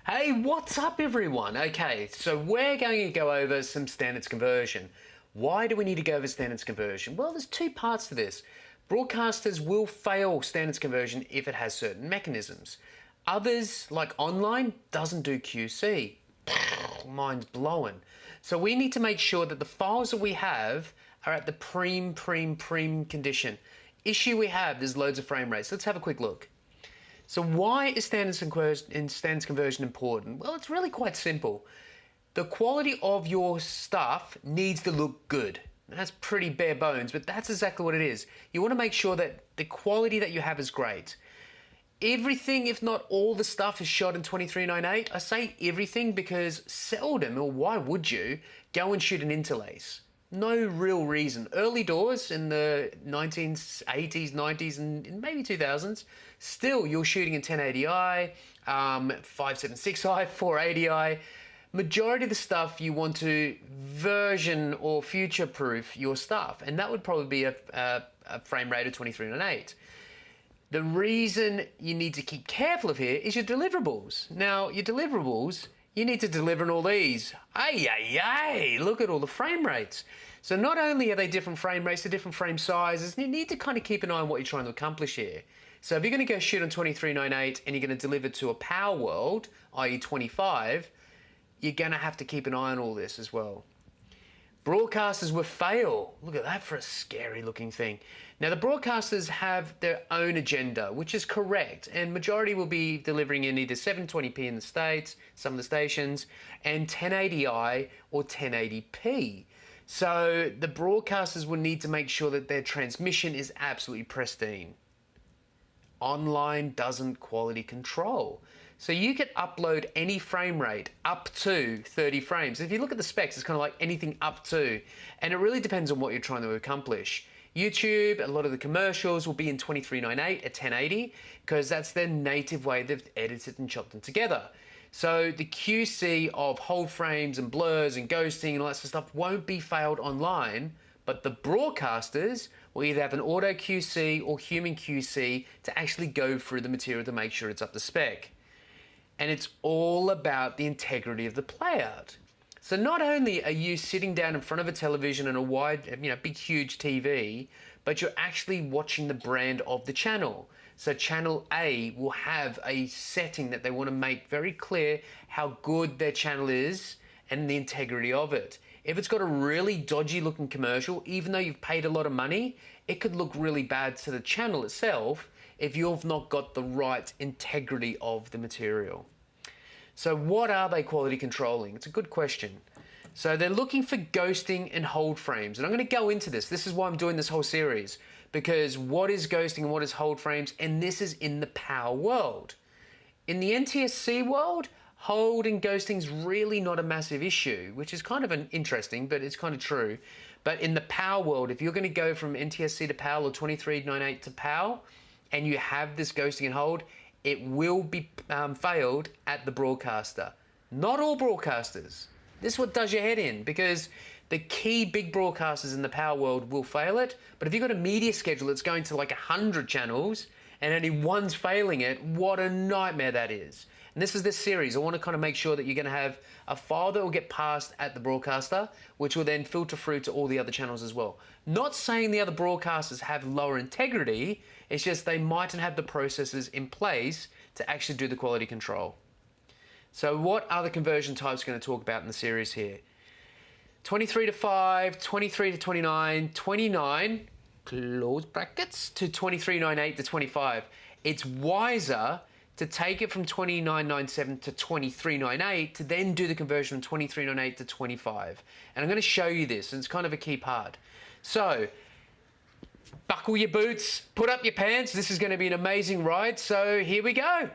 Hey, what's up everyone? Okay, so we're going to go over some standards conversion. Why do we need to go over standards conversion? Well, there's two parts to this. Broadcasters will fail standards conversion if it has certain mechanisms. Others, like online, doesn't do QC. Mind's blowing. So we need to make sure that the files that we have are at the preem condition. Issue we have, there's loads of frame rates. Let's have a quick look. So why is standards conversion important? Well, it's really quite simple. The quality of your stuff needs to look good. That's pretty bare bones, but that's exactly what it is. You want to make sure that the quality that you have is great. Everything, if not all the stuff, is shot in 2398. I say everything because seldom, or why would you, go and shoot an interlace? No real reason. Early doors in the 1980s, 90s, and maybe 2000s, still you're shooting in 1080i, 576i, 480i. Majority of the stuff you want to version or future-proof your stuff, and that would probably be a frame rate of 2398. The reason you need to keep careful of here is your deliverables. Now, your deliverables, you need to deliver in all these. Look at all the frame rates. So not only are they different frame rates, they're different frame sizes, you need to kind of keep an eye on what you're trying to accomplish here. So if you're going to go shoot on 2398 and you're going to deliver to a power world, i.e. 25, you're going to have to keep an eye on all this as well. Broadcasters will fail. Look at that for a scary looking thing. Now the broadcasters have their own agenda, which is correct, and majority will be delivering in either 720p in the States, some of the stations, and 1080i or 1080p. So the broadcasters will need to make sure that their transmission is absolutely pristine. Online doesn't quality control. So you can upload any frame rate up to 30 frames. If you look at the specs, it's kind of like anything up to, and it really depends on what you're trying to accomplish. YouTube, a lot of the commercials will be in 2398 at 1080 because that's their native way they've edited and chopped them together. So the QC of hold frames and blurs and ghosting and all that sort of stuff won't be failed online, but the broadcasters will either have an auto QC or human QC to actually go through the material to make sure it's up to spec. And it's all about the integrity of the playout. So not only are you sitting down in front of a television and a wide, big, huge TV, but you're actually watching the brand of the channel. So channel A will have a setting that they want to make very clear how good their channel is and the integrity of it. If it's got a really dodgy looking commercial, even though you've paid a lot of money, it could look really bad to the channel itself if you've not got the right integrity of the material. So what are they quality controlling? It's a good question. So they're looking for ghosting and hold frames. And I'm going to go into this. This is why I'm doing this whole series. Because what is ghosting and what is hold frames? And this is in the power world. In the NTSC world, hold and ghosting is really not a massive issue, which is kind of interesting, but it's kind of true. But in the power world, if you're going to go from NTSC to PAL or 2398 to PAL, and you have this ghosting and hold, it will be failed at the broadcaster. Not all broadcasters. This is what does your head in, because the key big broadcasters in the power world will fail it, but if you've got a media schedule that's going to like 100 channels and only one's failing it, what a nightmare that is. And this is this series. I want to kind of make sure that you're going to have a file that will get passed at the broadcaster, which will then filter through to all the other channels as well. Not saying the other broadcasters have lower integrity, it's just they mightn't have the processes in place to actually do the quality control. So what are the conversion types we're going to talk about in the series here? 23 to 5, 23 to 29, 29, close brackets, to 2398 to 25. It's wiser to take it from 2997 to 2398 to then do the conversion from 2398 to 25. And I'm going to show you this, and it's kind of a key part. So, buckle your boots, put up your pants. This is going to be an amazing ride. So here we go.